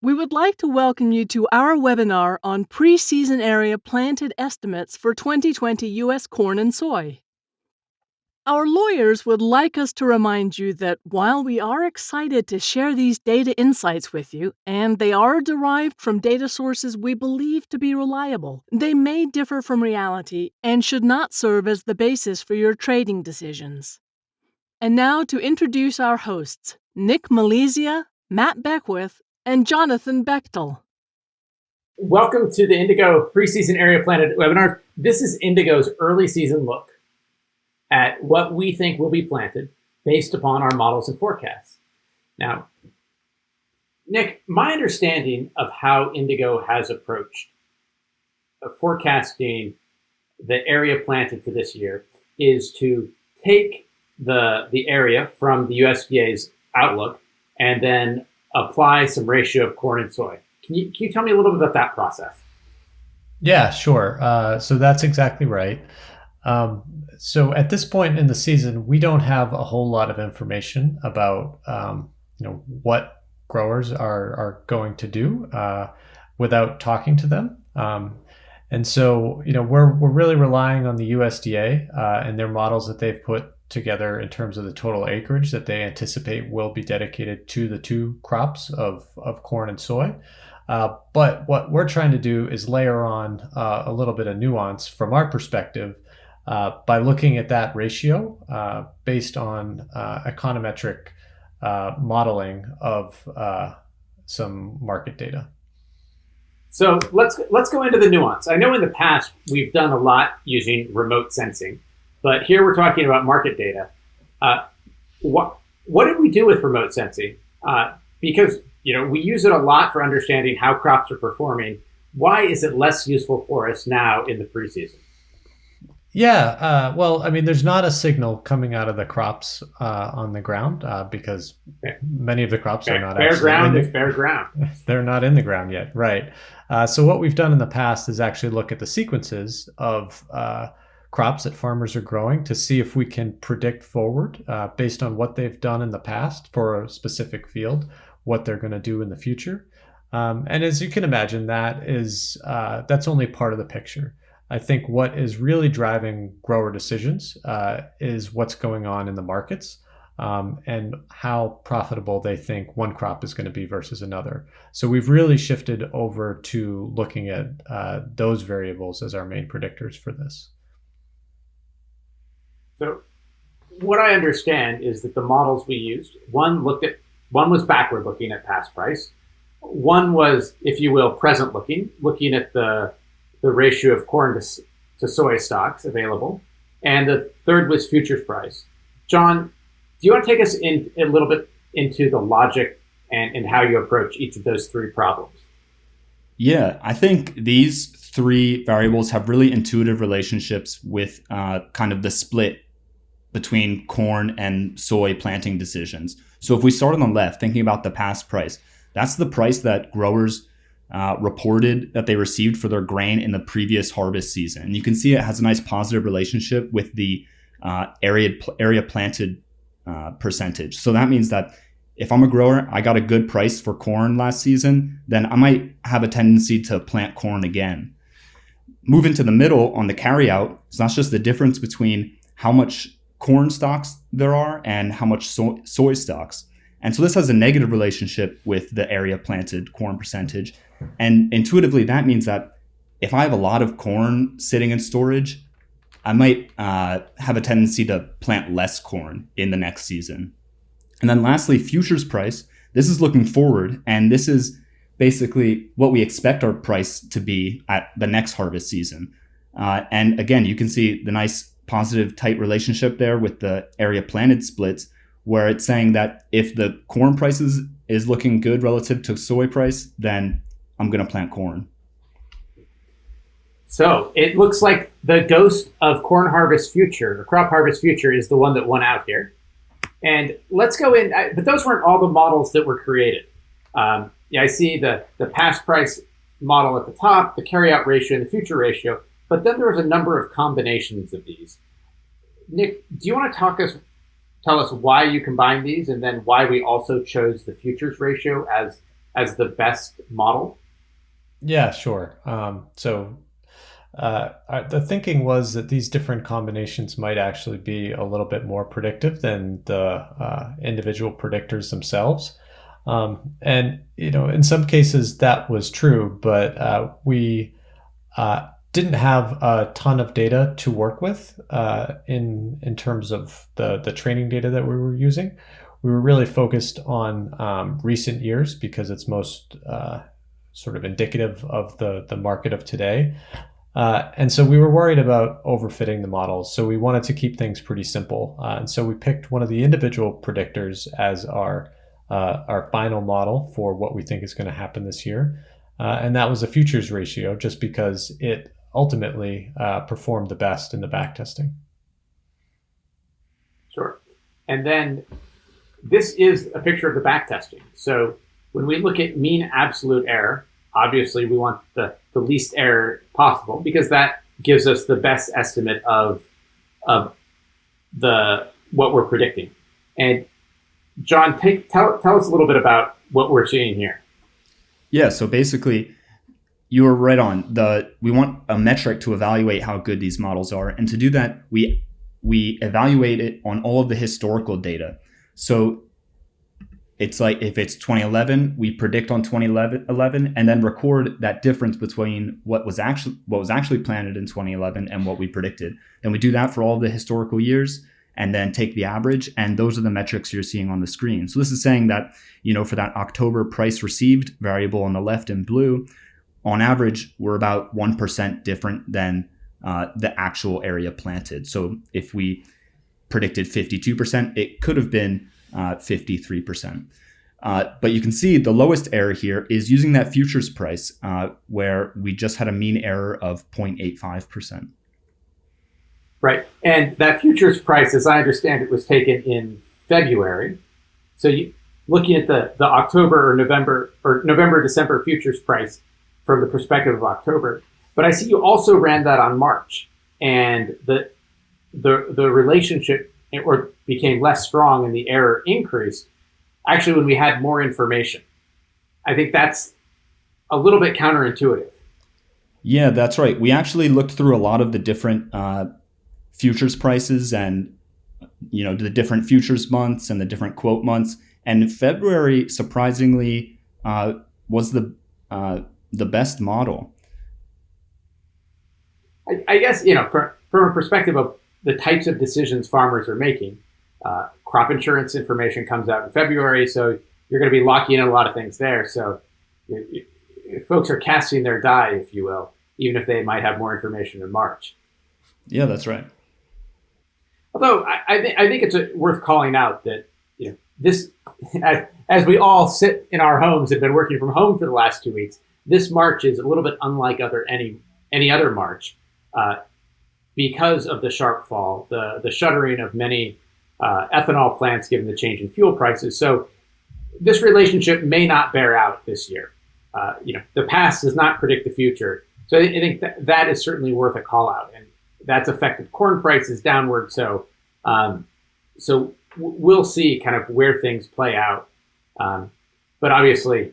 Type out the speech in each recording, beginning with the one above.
We would like to welcome you to our webinar on preseason area planted estimates for 2020 U.S. corn and soy. Our lawyers would like us to remind you that while we are excited to share these data insights with you, and they are derived from data sources we believe to be reliable, they may differ from reality and should not serve as the basis for your trading decisions. And now to introduce our hosts, Nick Malizia, Matt Beckwith, and Jonathan Bechtel. Welcome to the Indigo Preseason Area Planted webinar. This is Indigo's early season look at what we think will be planted based upon our models and forecasts. Now, Nick, my understanding of how Indigo has approached forecasting the area planted for this year is to take the area from the USDA's outlook and then apply some ratio of corn and soy. Can you tell me a little bit about that process? Yeah, sure. So that's exactly right. So at this point in the season, we don't have a whole lot of information about what growers are going to do without talking to them. And so we're really relying on the USDA and their models that they've put together in terms of the total acreage that they anticipate will be dedicated to the two crops of corn and soy. But what we're trying to do is layer on a little bit of nuance from our perspective by looking at that ratio based on econometric modeling of some market data. So let's go into the nuance. I know in the past we've done a lot using remote sensing, but here we're talking about market data. What did we do with remote sensing? Because we use it a lot for understanding how crops are performing. Why is it less useful for us now in the preseason? Yeah, well, I mean, there's not a signal coming out of the crops on the ground because many of the crops are not bare ground. It's bare ground. They're not in the ground yet, right? So what we've done in the past is actually look at the sequences of crops that farmers are growing to see if we can predict forward based on what they've done in the past for a specific field, what they're going to do in the future. And as you can imagine, that's only part of the picture. I think what is really driving grower decisions is what's going on in the markets and how profitable they think one crop is going to be versus another. So we've really shifted over to looking at those variables as our main predictors for this. So what I understand is that the models we used, one was backward looking at past price. One was, if you will, present looking at the ratio of corn to soy stocks available. And the third was futures price. John, do you want to take us in a little bit into the logic and how you approach each of those three problems? Yeah, I think these three variables have really intuitive relationships with kind of the split between corn and soy planting decisions. So if we start on the left, thinking about the past price, that's the price that growers reported that they received for their grain in the previous harvest season. And you can see it has a nice positive relationship with the area planted percentage. So that means that if I'm a grower, I got a good price for corn last season, then I might have a tendency to plant corn again. Moving to the middle on the carryout, so that's just the difference between how much corn stocks there are and how much soy stocks. And so this has a negative relationship with the area planted corn percentage. And intuitively, that means that if I have a lot of corn sitting in storage, I might have a tendency to plant less corn in the next season. And then lastly, futures price. This is looking forward, and this is basically what we expect our price to be at the next harvest season. And again, you can see the nice positive tight relationship there with the area planted splits, where it's saying that if the corn prices is looking good relative to soy price, then I'm going to plant corn. So it looks like the ghost of corn harvest future, or crop harvest future, is the one that won out here. And let's go in, but those weren't all the models that were created. I see the past price model at the top, the carryout ratio, and the future ratio, but then there was a number of combinations of these. Nick, do you want to tell us why you combined these, and then why we also chose the futures ratio as as the best model? Yeah, sure. The thinking was that these different combinations might actually be a little bit more predictive than the individual predictors themselves. And, in some cases that was true, but we didn't have a ton of data to work with in terms of the training data that we were using. We were really focused on recent years because it's most sort of indicative of the market of today. And so we were worried about overfitting the models. So we wanted to keep things pretty simple. And so we picked one of the individual predictors as our final model for what we think is going to happen this year. And that was a futures ratio, just because it ultimately performed the best in the backtesting. Sure. And then this is a picture of the backtesting. So when we look at mean absolute error, obviously we want the least error possible because that gives us the best estimate of what we're predicting. And John, tell us a little bit about what we're seeing here. Yeah, so basically you were right on. We want a metric to evaluate how good these models are. And to do that, we evaluate it on all of the historical data. So it's like if it's 2011, we predict on 2011 and then record that difference between what was actually planted in 2011 and what we predicted. And we do that for all the historical years and then take the average. And those are the metrics you're seeing on the screen. So this is saying that, for that October price received variable on the left in blue, on average, we're about 1% different than the actual area planted. So if we predicted 52%, it could have been 53%. But you can see the lowest error here is using that futures price where we just had a mean error of 0.85%. Right. And that futures price, as I understand it, was taken in February. So looking at the October or November, December futures price from the perspective of October. But I see you also ran that on March, and the relationship became less strong and the error increased actually when we had more information. I think that's a little bit counterintuitive. Yeah, that's right. We actually looked through a lot of the different futures prices and the different futures months and the different quote months. And February, surprisingly, was the best model. I guess, from a perspective of the types of decisions farmers are making, crop insurance information comes out in February, so you're going to be locking in a lot of things there. So folks are casting their die, if you will, even if they might have more information in March. Yeah, that's right. Although I think it's worth calling out that this, as we all sit in our homes and been working from home for the last 2 weeks, this March is a little bit unlike any other March because of the sharp fall, the shuttering of many ethanol plants given the change in fuel prices. So this relationship may not bear out this year. The past does not predict the future. So I think that is certainly worth a call out, and that's affected corn prices downward. So we'll see kind of where things play out. But obviously,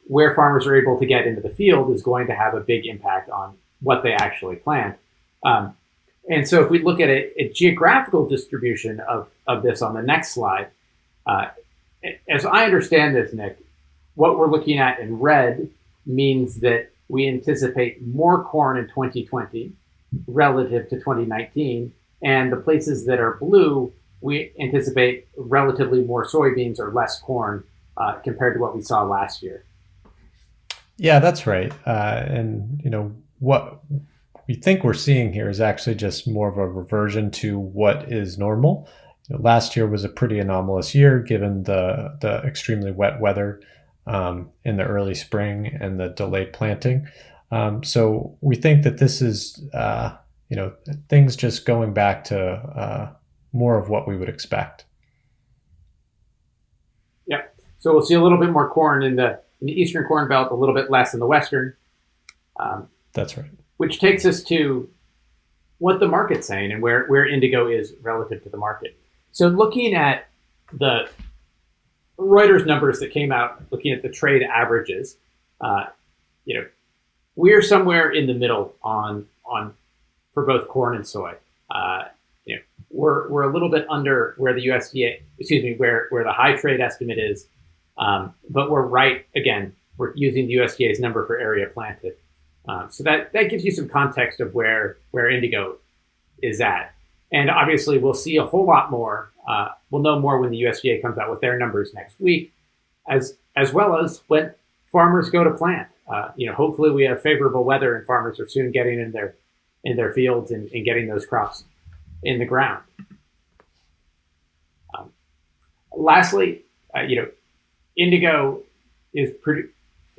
where farmers are able to get into the field is going to have a big impact on what they actually plant. And so if we look at a geographical distribution of this on the next slide, as I understand this, Nick, what we're looking at in red means that we anticipate more corn in 2020 relative to 2019. And the places that are blue, we anticipate relatively more soybeans or less corn compared to what we saw last year. Yeah, that's right. And what we think we're seeing here is actually just more of a reversion to what is normal. Last year was a pretty anomalous year given the extremely wet weather in the early spring and the delayed planting. So we think that this is things just going back to more of what we would expect. Yeah. So we'll see a little bit more corn in the eastern corn belt, a little bit less in the western. That's right. Which takes us to what the market's saying and where indigo is relative to the market. So looking at the Reuters numbers that came out looking at the trade averages, we're somewhere in the middle on for both corn and soy. We're a little bit under where the USDA, where the high trade estimate is, but we're right again. We're using the USDA's number for area planted, so that gives you some context of where indigo is at. And obviously, we'll see a whole lot more. We'll know more when the USDA comes out with their numbers next week, as well as when farmers go to plant. Hopefully, we have favorable weather and farmers are soon getting in their fields and getting those crops in the ground. Lastly, indigo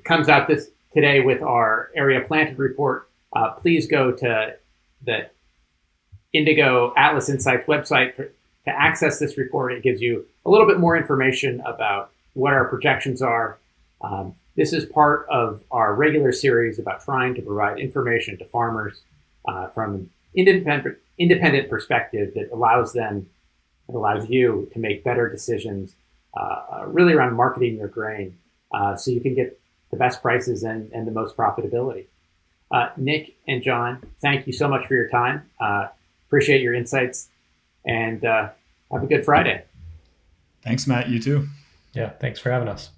comes out today with our area planted report. Please go to the Indigo Atlas Insights website to access this report. It gives you a little bit more information about what our projections are. This is part of our regular series about trying to provide information to farmers from an independent perspective that allows you to make better decisions really around marketing your grain so you can get the best prices and the most profitability. Nick and John, thank you so much for your time. Appreciate your insights, and have a good Friday. Thanks, Matt. You too. Yeah, thanks for having us.